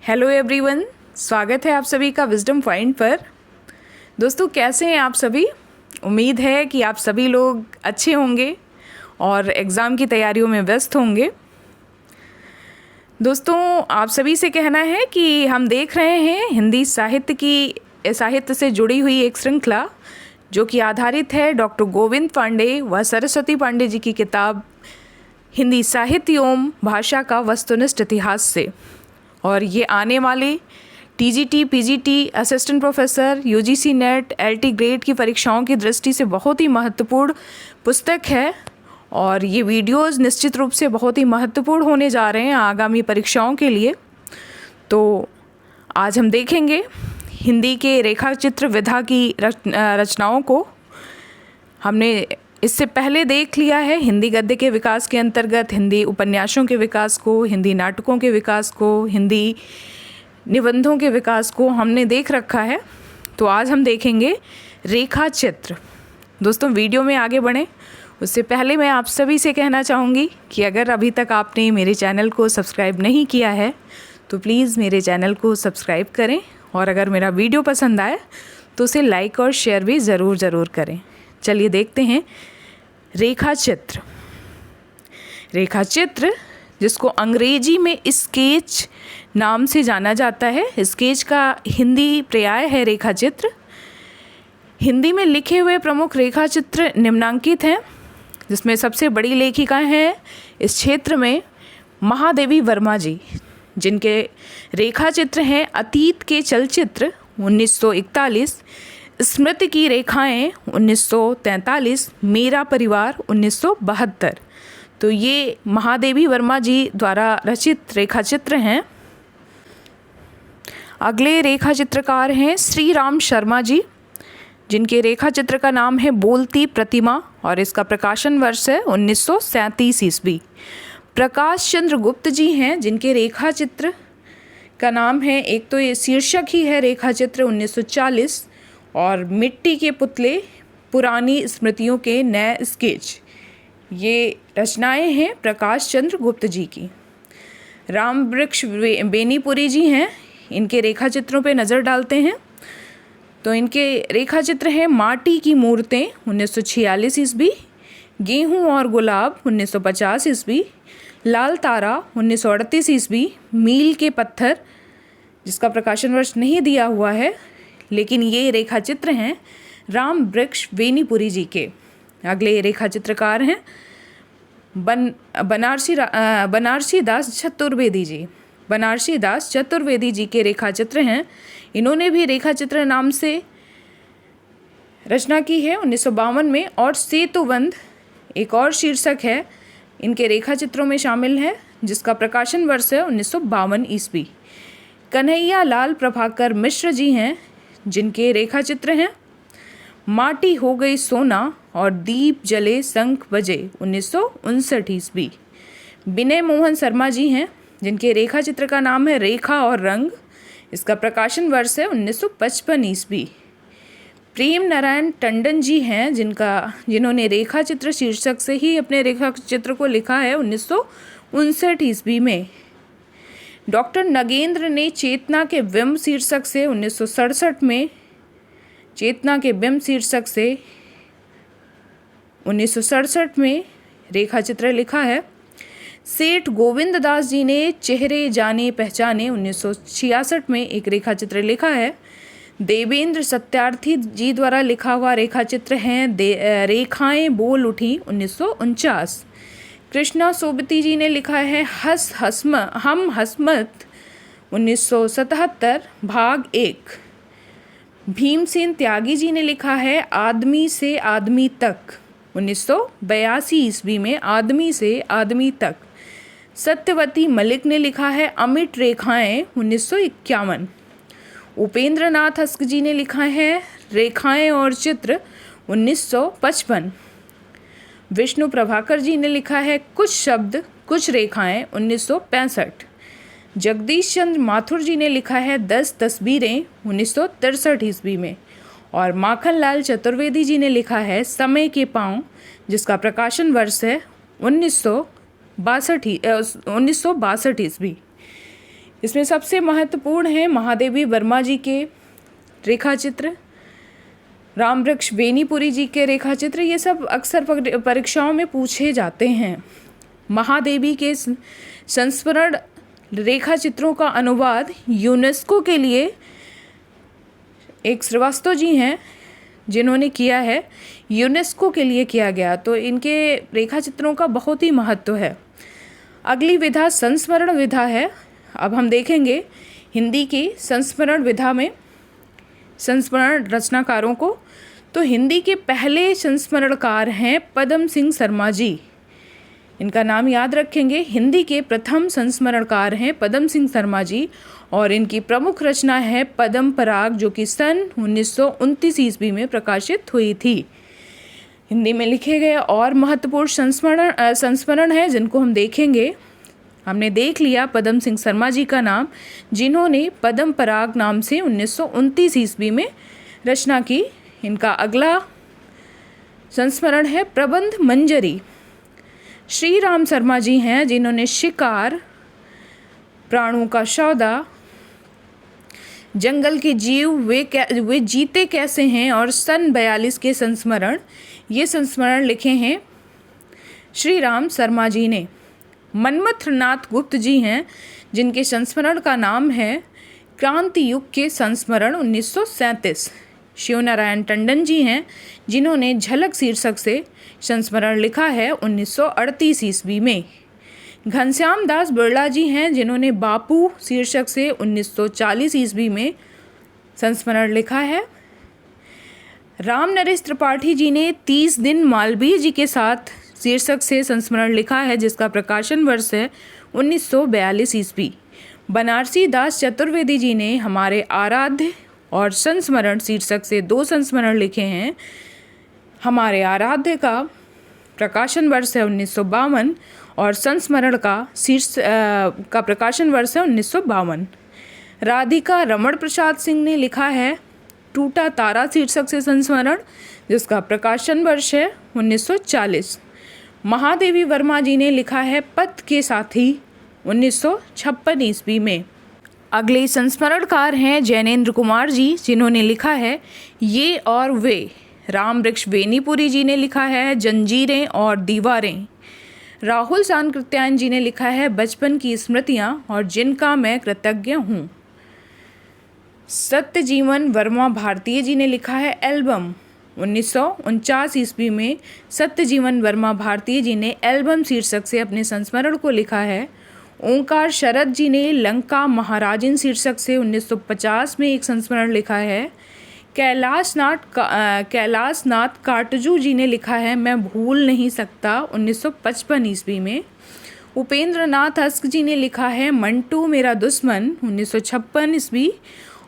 Hello everyone, स्वागत है आप सभी का विजडम पॉइंट पर। दोस्तों, कैसे हैं आप सभी? उम्मीद है कि आप सभी लोग अच्छे होंगे और एग्ज़ाम की तैयारियों में व्यस्त होंगे। दोस्तों, आप सभी से कहना है कि हम देख रहे हैं हिंदी साहित्य से जुड़ी हुई एक श्रृंखला जो कि आधारित है डॉक्टर गोविंद पांडे व सरस्वती पांडे जी की किताब हिंदी साहित्य एवं भाषा का वस्तुनिष्ठ इतिहास से। और ये आने वाले TGT, PGT, assistant professor, UGC net, LT grade की परीक्षाओं की दृष्टि से बहुत ही महत्वपूर्ण पुस्तक है। और ये वीडियोस निश्चित रूप से बहुत ही महत्वपूर्ण होने जा रहे हैं आगामी परीक्षाओं के लिए। तो आज हम देखेंगे हिंदी के रेखा चित्र विधा की रचनाओं को। हमने इससे पहले देख लिया है हिंदी गद्य के विकास के अंतर्गत हिंदी उपन्यासों के विकास को, हिंदी नाटकों के विकास को, हिंदी निबंधों के विकास को हमने देख रखा है। तो आज हम देखेंगे रेखा चित्र। दोस्तों, वीडियो में आगे बढ़ें उससे पहले मैं आप सभी से कहना चाहूँगी कि अगर अभी तक आपने मेरे चैनल को सब्सक्राइब नहीं किया है तो प्लीज़ मेरे चैनल को सब्सक्राइब करें, और अगर मेरा वीडियो पसंद आए तो उसे लाइक और शेयर भी ज़रूर करें। चलिए देखते हैं रेखा चित्र। रेखा चित्र, जिसको अंग्रेजी में स्केच नाम से जाना जाता है, स्केच का हिंदी पर्याय है रेखा चित्र। हिंदी में लिखे हुए प्रमुख रेखा चित्र निम्नांकित हैं, जिसमें सबसे बड़ी लेखिका हैं इस क्षेत्र में महादेवी वर्मा जी, जिनके रेखा चित्र हैं अतीत के चलचित्र 1941, स्मृति की रेखाएं 1943, मेरा परिवार 1972। तो ये महादेवी वर्मा जी द्वारा रचित रेखा चित्र हैं। अगले रेखा चित्रकार हैं श्री राम शर्मा जी, जिनके रेखा चित्र का नाम है बोलती प्रतिमा, और इसका प्रकाशन वर्ष है 1937 ईस्वी। प्रकाश चंद्र गुप्त जी हैं, जिनके रेखा चित्र का नाम है, एक तो ये शीर्षक ही है रेखा चित्र 1940, और मिट्टी के पुतले पुरानी स्मृतियों के नए स्केच। ये रचनाएं हैं प्रकाश चंद्र गुप्त जी की। राम वृक्ष बेनीपुरी जी हैं, इनके रेखा चित्रों पे नज़र डालते हैं। तो इनके रेखा चित्र हैं माटी की मूर्तें 1946 ईस्वी, गेहूँ और गुलाब 1950 ईस्वी, लाल तारा 1938 ईस्वी, मील के पत्थर, जिसका प्रकाशन वर्ष नहीं दिया हुआ है, लेकिन ये रेखा चित्र हैं राम वृक्ष बेनीपुरी जी के। अगले रेखा चित्रकार हैं बनारसी दास चतुर्वेदी जी। बनारसी दास चतुर्वेदी जी के रेखा चित्र हैं। इन्होंने भी रेखा चित्र नाम से रचना की है 1952 में, और सेतुबंध एक और शीर्षक है इनके रेखा चित्रों में शामिल है, जिसका प्रकाशन वर्ष है 1952 ईस्वी। कन्हैया लाल प्रभाकर मिश्र जी हैं, जिनके रेखा चित्र हैं माटी हो गई सोना और दीप जले शंख बजे 1959 ईस्वी। विनय मोहन शर्मा जी हैं, जिनके रेखा चित्र का नाम है रेखा और रंग, इसका प्रकाशन वर्ष है 1955 ईस्वी। प्रेम नारायण टंडन जी हैं, जिन्होंने रेखा चित्र शीर्षक से ही अपने रेखा चित्र को लिखा है 1959 ईस्वी में। डॉक्टर नगेंद्र ने चेतना के बिंब शीर्षक से 1967 में, चेतना के बिंब शीर्षक से 1967 में रेखा चित्र लिखा है। सेठ गोविंद दास जी ने चेहरे जाने पहचाने 1966 में एक रेखा चित्र लिखा है। देवेंद्र सत्यार्थी जी द्वारा लिखा हुआ रेखा चित्र है रेखाएं बोल उठी 1949। कृष्णा सोबती जी ने लिखा है हम हसमत 1977 भाग 1। भीमसेन त्यागी जी ने लिखा है आदमी से आदमी तक 1982 ईस्वी में, आदमी से आदमी तक। सत्यवती मलिक ने लिखा है अमिट रेखाएं 1951। उपेंद्र नाथ हस्क जी ने लिखा है रेखाएं और चित्र 1955। विष्णु प्रभाकर जी ने लिखा है कुछ शब्द कुछ रेखाएं 1965। जगदीश चंद्र माथुर जी ने लिखा है 10 तस्वीरें 1963 ईस्वी में, और माखनलाल चतुर्वेदी जी ने लिखा है समय के पाँव, जिसका प्रकाशन वर्ष है 1962 ईस्वी। इसमें सबसे महत्वपूर्ण है महादेवी वर्मा जी के रेखाचित्र, रामवृक्ष बेनीपुरी जी के रेखाचित्र। ये सब अक्सर परीक्षाओं में पूछे जाते हैं। महादेवी के संस्मरण रेखाचित्रों का अनुवाद यूनेस्को के लिए एक श्रीवास्तव जी हैं जिन्होंने किया है, यूनेस्को के लिए किया गया। तो इनके रेखाचित्रों का बहुत ही महत्व है। अगली विधा संस्मरण विधा है। अब हम देखेंगे हिंदी की संस्मरण विधा में संस्मरण रचनाकारों को। तो हिंदी के पहले संस्मरणकार हैं पदम सिंह शर्मा जी, इनका नाम याद रखेंगे। हिंदी के प्रथम संस्मरणकार हैं पदम सिंह शर्मा जी और इनकी प्रमुख रचना है पद्म पराग, जो कि सन 1929 ईस्वी में प्रकाशित हुई थी। हिंदी में लिखे गए और महत्वपूर्ण संस्मरण है जिनको हम देखेंगे। हमने देख लिया पदम सिंह शर्मा जी का नाम, जिन्होंने पद्म पराग नाम से 1929 ईस्वी में रचना की। इनका अगला संस्मरण है प्रबंध मंजरी। श्री राम शर्मा जी हैं जिन्होंने शिकार, प्राणों का सौदा, जंगल के जीव वे जीते कैसे हैं और सन 42 के संस्मरण, ये संस्मरण लिखे हैं श्री राम शर्मा जी ने। मनमथनाथ गुप्त जी हैं जिनके संस्मरण का नाम है क्रांति युग के संस्मरण 1937। शिवनारायण टंडन जी हैं जिन्होंने झलक शीर्षक से संस्मरण लिखा है 1938 ईस्वी में। घनश्याम दास बिरला जी हैं जिन्होंने बापू शीर्षक से 1940 ईस्वी में संस्मरण लिखा है। राम नरेश त्रिपाठी जी ने 30 दिन मालवीय जी के साथ शीर्षक से संस्मरण लिखा है, जिसका प्रकाशन वर्ष है 1942 ईस्वी। बनारसी दास चतुर्वेदी जी ने हमारे आराध्य और संस्मरण शीर्षक से 2 संस्मरण लिखे हैं। हमारे आराध्य का प्रकाशन वर्ष है 1952 और संस्मरण का प्रकाशन वर्ष है 1952। राधिका रमण प्रसाद सिंह ने लिखा है टूटा तारा शीर्षक से संस्मरण, जिसका प्रकाशन वर्ष है 1940। महादेवी वर्मा जी ने लिखा है पथ के साथी 1956 ईस्वी में। अगले संस्मरणकार हैं जैनेन्द्र कुमार जी, जिन्होंने लिखा है ये और वे। रामवृक्ष बेनीपुरी जी ने लिखा है जंजीरें और दीवारें। राहुल सांकृत्यायन जी ने लिखा है बचपन की स्मृतियाँ और जिनका मैं कृतज्ञ हूँ। सत्यजीवन वर्मा भारतीय जी ने लिखा है एल्बम। 1949 ईस्वी में सत्यजीवन वर्मा भारतीय जी ने एल्बम शीर्षक से अपने संस्मरण को लिखा है। ओंकार शरद जी ने लंका महाराजिन शीर्षक से 1950 में एक संस्मरण लिखा है। कैलाशनाथ काटजू जी ने लिखा है मैं भूल नहीं सकता 1955 ईस्वी में। उपेंद्र नाथ अस्क जी ने लिखा है मंटू मेरा दुश्मन 1956 ईस्वी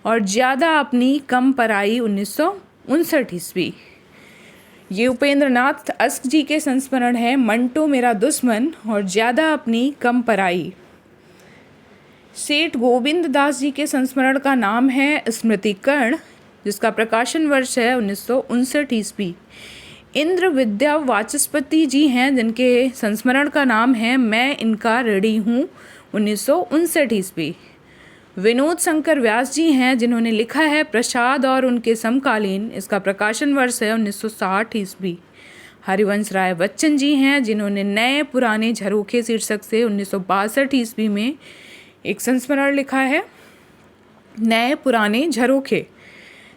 और ज़्यादा अपनी कम पराई 1959 ईस्वी। ये उपेंद्र नाथ अस्क जी के संस्मरण है मंटू मेरा दुश्मन और ज़्यादा अपनी कम पराई। सेठ गोविंद दास जी के संस्मरण का नाम है स्मृतिकर्ण, जिसका प्रकाशन वर्ष है 1959 ईस्वी। इंद्र विद्या वाचस्पति जी हैं जिनके संस्मरण का नाम है मैं इनका ऋणी हूँ 1959 ईस्वी। विनोद शंकर व्यास जी हैं जिन्होंने लिखा है प्रसाद और उनके समकालीन, इसका प्रकाशन वर्ष है 1960 ईस्वी। हरिवंश राय बच्चन जी हैं जिन्होंने नए पुराने झरोखे शीर्षक से 1962 ईस्वी में एक संस्मरण लिखा है नए पुराने झरोखे।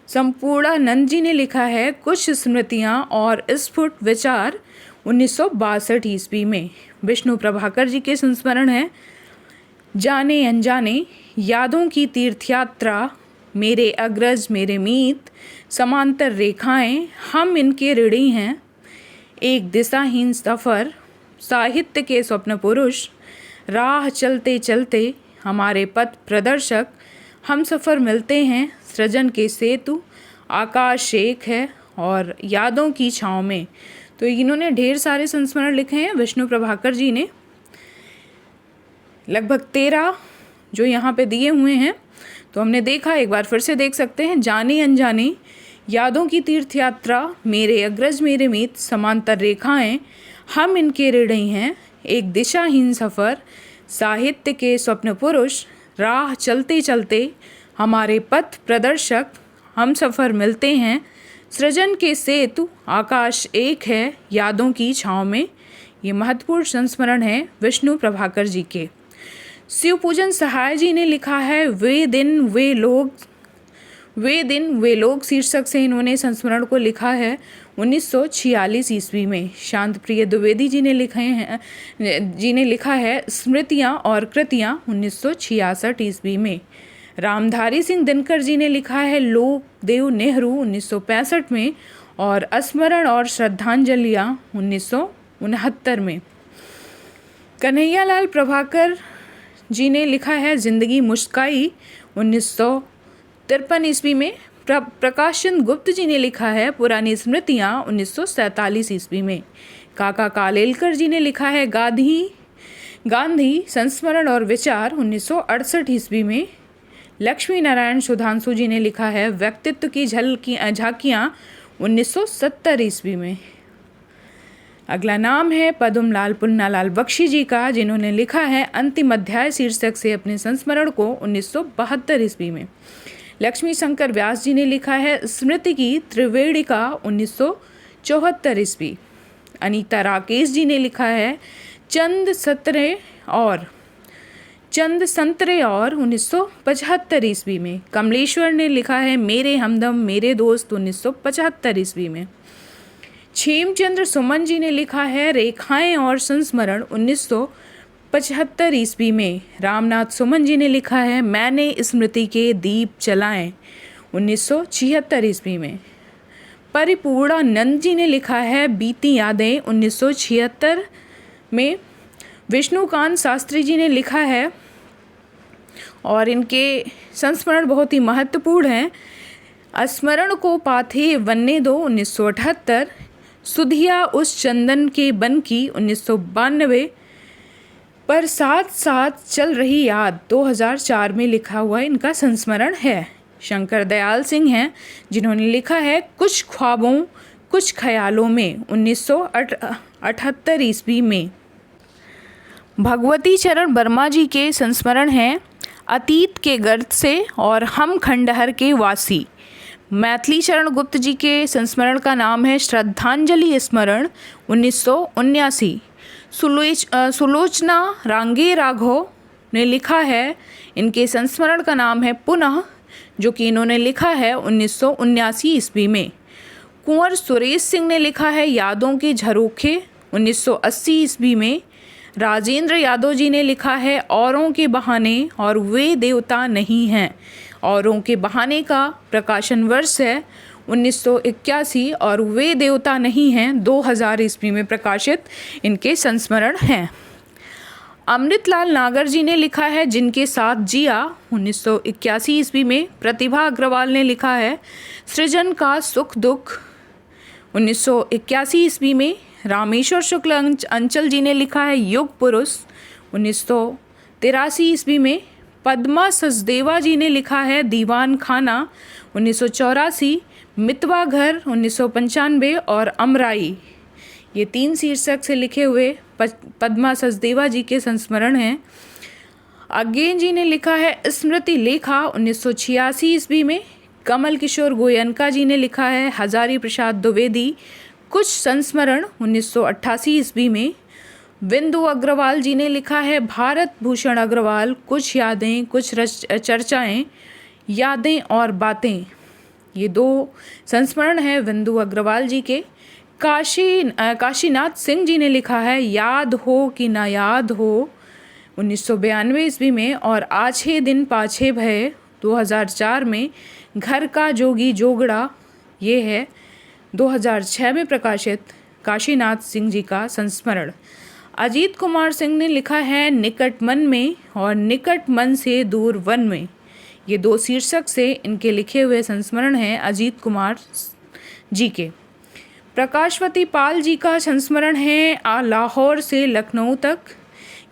संपूर्णानंद जी ने लिखा है कुछ स्मृतियाँ और स्फुट विचार 1962 ईस्वी में। विष्णु प्रभाकर जी के संस्मरण है जाने अनजाने, यादों की तीर्थयात्रा, मेरे अग्रज मेरे मीत, समांतर रेखाएं, हम इनके ऋणी हैं, एक दिशाहीन सफ़र, साहित्य के स्वप्न पुरुष, राह चलते चलते, हमारे पथ प्रदर्शक, हम सफ़र मिलते हैं, सृजन के सेतु, आकाश एक है और यादों की छाँव में। तो इन्होंने ढेर सारे संस्मरण लिखे हैं विष्णु प्रभाकर जी ने, लगभग 13 जो यहाँ पे दिए हुए हैं। तो हमने देखा, एक बार फिर से देख सकते हैं। जाने अनजाने, यादों की तीर्थयात्रा, मेरे अग्रज मेरे मीत, समांतर रेखाएं, हम इनके ऋणी हैं, एक दिशाहीन सफ़र, साहित्य के स्वप्न पुरुष, राह चलते चलते हमारे पथ प्रदर्शक हम सफ़र मिलते हैं, सृजन के सेतु आकाश एक है यादों की छाँव में। ये महत्वपूर्ण संस्मरण है विष्णु प्रभाकर जी के। शिव पूजन सहाय जी ने लिखा है वे दिन वे लोग शीर्षक से इन्होंने संस्मरण को लिखा है 1946 ईस्वी में। शांत प्रिय द्विवेदी जी ने लिखा है स्मृतियाँ और कृतियाँ 1966 ईस्वी में। रामधारी सिंह दिनकर जी ने लिखा है लोकदेव नेहरू 1965 में और स्मरण और श्रद्धांजलियाँ 1969 में। कन्हैयालाल प्रभाकर जी ने लिखा है जिंदगी मुस्काई 1953 ईस्वी में। प्रकाशन गुप्त जी ने लिखा है पुरानी स्मृतियाँ 1947 ईस्वी में। काका कालेलकर जी ने लिखा है गांधी संस्मरण और विचार 1968 ईस्वी में। लक्ष्मी नारायण सुधांशु जी ने लिखा है व्यक्तित्व की झांकियाँ 1970 ईस्वी में। अगला नाम है पद्मलाल पुन्नालाल बख्शी जी का, जिन्होंने लिखा है अंतिम अध्याय शीर्षक से अपने संस्मरण को 1972 ईस्वी में। लक्ष्मी शंकर व्यास जी ने लिखा है स्मृति की त्रिवेणिका 1974 ईस्वी। अनीता राकेश जी ने लिखा है चंद संतरे और 1975 ईस्वी में। कमलेश्वर ने लिखा है मेरे हमदम मेरे दोस्त 1975 ईस्वी में। क्षेमचंद्र सुमन जी ने लिखा है रेखाएं और संस्मरण 1975 ईस्वी में। रामनाथ सुमन जी ने लिखा है मैंने स्मृति के दीप जलाएं 1976 ईस्वी में। परिपूर्णानंद जी ने लिखा है बीती यादें 1976 में। विष्णुकांत शास्त्री जी ने लिखा है और इनके संस्मरण बहुत ही महत्वपूर्ण हैं। स्मरण को पाथे वन्ने दो 1978, सुधिया उस चंदन के बन की 1992, पर साथ साथ चल रही याद 2004 में लिखा हुआ इनका संस्मरण है। शंकर दयाल सिंह हैं जिन्होंने लिखा है कुछ ख्वाबों कुछ ख्यालों में 1978 ईस्वी में। भगवती चरण वर्मा जी के संस्मरण हैं अतीत के गर्द से और हम खंडहर के वासी। मैथिली चरण गुप्त जी के संस्मरण का नाम है श्रद्धांजलि स्मरण 1979। सुलोचना रांगे राघव ने लिखा है, इनके संस्मरण का नाम है पुनः, जो कि इन्होंने लिखा है 1979 ईस्वी में। कुंवर सुरेश सिंह ने लिखा है यादों के झरोखे 1980 ईस्वी में। राजेंद्र यादव जी ने लिखा है औरों के बहाने और वे देवता नहीं हैं। औरों के बहाने का प्रकाशन वर्ष है 1981 और वे देवता नहीं हैं 2000 ईस्वी में प्रकाशित इनके संस्मरण हैं। अमृतलाल नागर जी ने लिखा है जिनके साथ जिया 1981 ईस्वी में। प्रतिभा अग्रवाल ने लिखा है सृजन का सुख दुख 1981 ईस्वी में। रामेश्वर शुक्ल अंचल जी ने लिखा है युग पुरुष 1983 ईस्वी में। पद्मा सचदेवा जी ने लिखा है दीवान खाना 1984, मितवा घर 1995 और अमराई, ये 3 शीर्षक से लिखे हुए पद्मा सचदेवा जी के संस्मरण हैं। अज्ञेन जी ने लिखा है स्मृति लेखा 1986 ईस्वी में। कमल किशोर गोयनका जी ने लिखा है हजारी प्रसाद द्विवेदी कुछ संस्मरण 1988 ईस्वी में। बिंदु अग्रवाल जी ने लिखा है भारत भूषण अग्रवाल कुछ यादें कुछ चर्चाएं, यादें और बातें, ये 2 संस्मरण हैं बिंदु अग्रवाल जी के। काशीनाथ सिंह जी ने लिखा है याद हो कि ना याद हो 1992 ईस्वी में। और आछे दिन पाछे भय 2004 में। घर का जोगी जोगड़ा, ये है 2006 में प्रकाशित काशीनाथ सिंह जी का संस्मरण। अजीत कुमार सिंह ने लिखा है निकट मन में और निकट मन से दूर वन में, ये 2 शीर्षक से इनके लिखे हुए संस्मरण हैं अजीत कुमार जी के। प्रकाशवती पाल जी का संस्मरण है लाहौर से लखनऊ तक।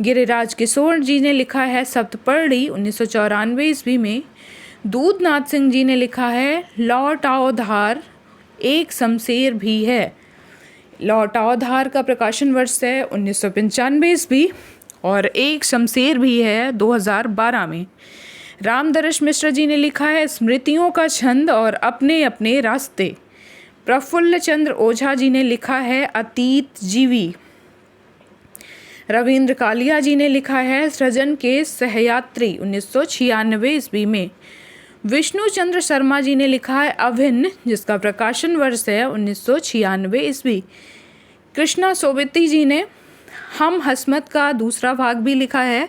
गिरिराज किशोर जी ने लिखा है सप्तपर्णी 1994 ईस्वी में। दूधनाथ सिंह जी ने लिखा है लौट आओ धार एक शमशेर भी है। लौट आओ धार का प्रकाशन वर्ष है 1995 ईस्वी। और एक शमशेर भी है 2012 में। रामदर्श मिश्र जी ने लिखा है स्मृतियों का छंद और अपने अपने रास्ते। प्रफुल्ल चंद्र ओझा जी ने लिखा है अतीत जीवी। रविंद्र कालिया जी ने लिखा है सृजन के सहयात्री 1996 ईस्वी में। विष्णु चंद्र शर्मा जी ने लिखा है अभिन्न, जिसका प्रकाशन वर्ष है 1996 ईस्वी। कृष्णा सोबती जी ने हम हस्मत का दूसरा भाग भी लिखा है,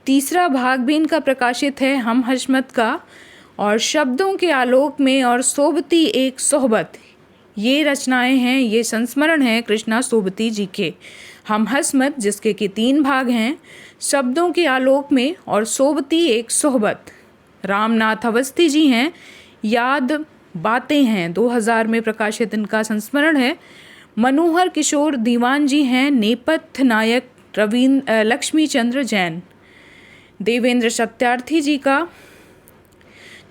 तीसरा भाग भी इनका प्रकाशित है हम हस्मत का। और शब्दों के आलोक में और सोबती एक सोहबत, ये रचनाएं हैं, ये संस्मरण हैं कृष्णा सोबती जी के। हम हस्मत जिसके कि 3 भाग हैं, शब्दों के आलोक में और सोबती एक सोहबत। रामनाथ अवस्थी जी हैं, याद बातें हैं 2000 में प्रकाशित इनका संस्मरण है। मनोहर किशोर दीवान जी हैं, नेपथ्य नायक लक्ष्मी चंद्र जैन। देवेंद्र सत्यार्थी जी का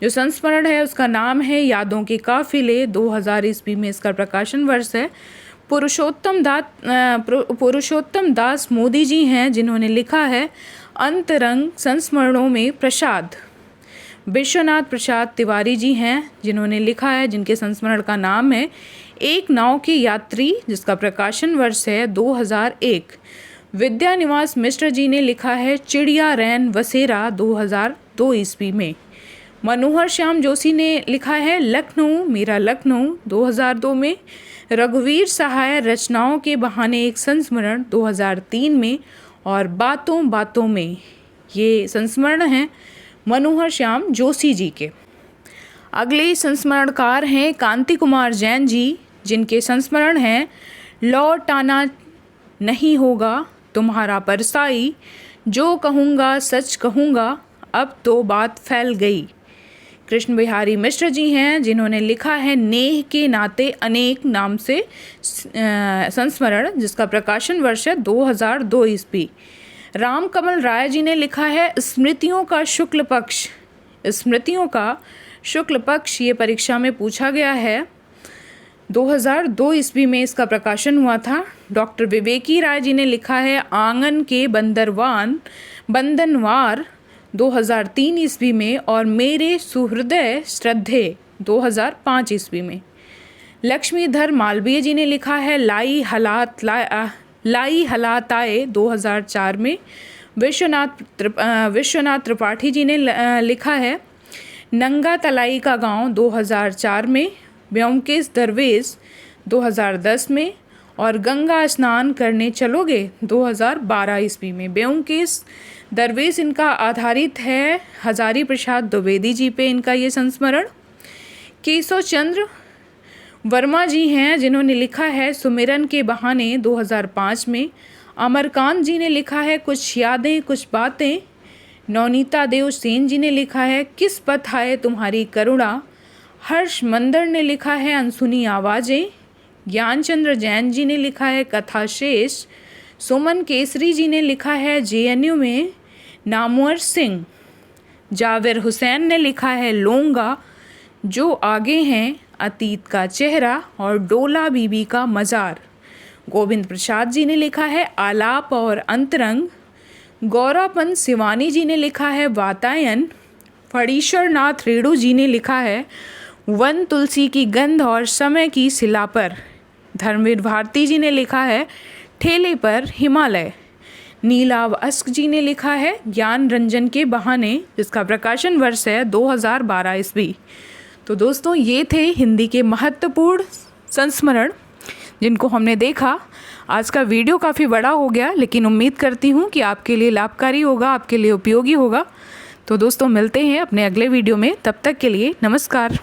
जो संस्मरण है उसका नाम है यादों के काफिले, 2000 ईस्वी में इसका प्रकाशन वर्ष है। पुरुषोत्तम दास मोदी जी हैं जिन्होंने लिखा है अंतरंग संस्मरणों में प्रसाद। विश्वनाथ प्रसाद तिवारी जी हैं जिन्होंने लिखा है, जिनके संस्मरण का नाम है एक नाव की यात्री, जिसका प्रकाशन वर्ष है 2001। विद्यानिवास मिश्र जी ने लिखा है चिड़िया रैन बसेरा 2002 ईस्वी में। मनोहर श्याम जोशी ने लिखा है लखनऊ मेरा लखनऊ 2002 में। रघुवीर सहाय रचनाओं के बहाने एक संस्मरण 2003 में। और बातों बातों में, ये संस्मरण हैं मनोहर श्याम जोशी जी के। अगले संस्मरणकार हैं कांति कुमार जैन जी, जिनके संस्मरण हैं लौट आना नहीं होगा तुम्हारा परसाई, जो कहूँगा सच कहूँगा अब तो बात फैल गई। कृष्ण बिहारी मिश्र जी हैं जिन्होंने लिखा है नेह के नाते अनेक नाम से संस्मरण, जिसका प्रकाशन वर्ष है 2002 ईस्वी। राम कमल राय जी ने लिखा है स्मृतियों का शुक्ल पक्ष। स्मृतियों का शुक्ल पक्ष ये परीक्षा में पूछा गया है, 2002 ईस्वी में इसका प्रकाशन हुआ था। डॉक्टर विवेकी राय जी ने लिखा है आंगन के बंदनवार 2003 ईस्वी में। और मेरे सुहृदय श्रद्धे 2005 ईस्वी में। लक्ष्मीधर मालवीय जी ने लिखा है लाई हालात आए 2004 में। विश्वनाथ त्रिपाठी जी ने लिखा है नंगा तलाई का गांव 2004 में। ब्योमकेश दरवेश 2010 में। और गंगा स्नान करने चलोगे 2012 ईस्वी में। ब्योमकेश दरवेश इनका आधारित है हजारी प्रसाद द्विवेदी जी पे इनका ये संस्मरण। केशव चंद्र वर्मा जी हैं जिन्होंने लिखा है सुमिरन के बहाने 2005 में। अमरकांत जी ने लिखा है कुछ यादें कुछ बातें। नवनीता देव सेन जी ने लिखा है किस पथ आए तुम्हारी करुणा। हर्ष मंदर ने लिखा है अनसुनी आवाज़ें। ज्ञानचंद्र जैन जी ने लिखा है कथा शेष। सुमन केसरी जी ने लिखा है जेएनयू में नामवर सिंह। जावेर हुसैन ने लिखा है लोंगा जो आगे हैं अतीत का चेहरा और डोला बीबी का मज़ार। गोविंद प्रसाद जी ने लिखा है आलाप और अंतरंग। गौरापन शिवानी जी ने लिखा है वातायन। फणीश्वर नाथ रेणु जी ने लिखा है वन तुलसी की गंध और समय की शिला पर। धर्मवीर भारती जी ने लिखा है ठेले पर हिमालय। नीलाव अस्क जी ने लिखा है ज्ञान रंजन के बहाने, जिसका प्रकाशन वर्ष है 2012 ईस्वी। तो दोस्तों ये थे हिंदी के महत्वपूर्ण संस्मरण जिनको हमने देखा। आज का वीडियो काफ़ी बड़ा हो गया, लेकिन उम्मीद करती हूँ कि आपके लिए लाभकारी होगा, आपके लिए उपयोगी होगा। तो दोस्तों मिलते हैं अपने अगले वीडियो में, तब तक के लिए नमस्कार।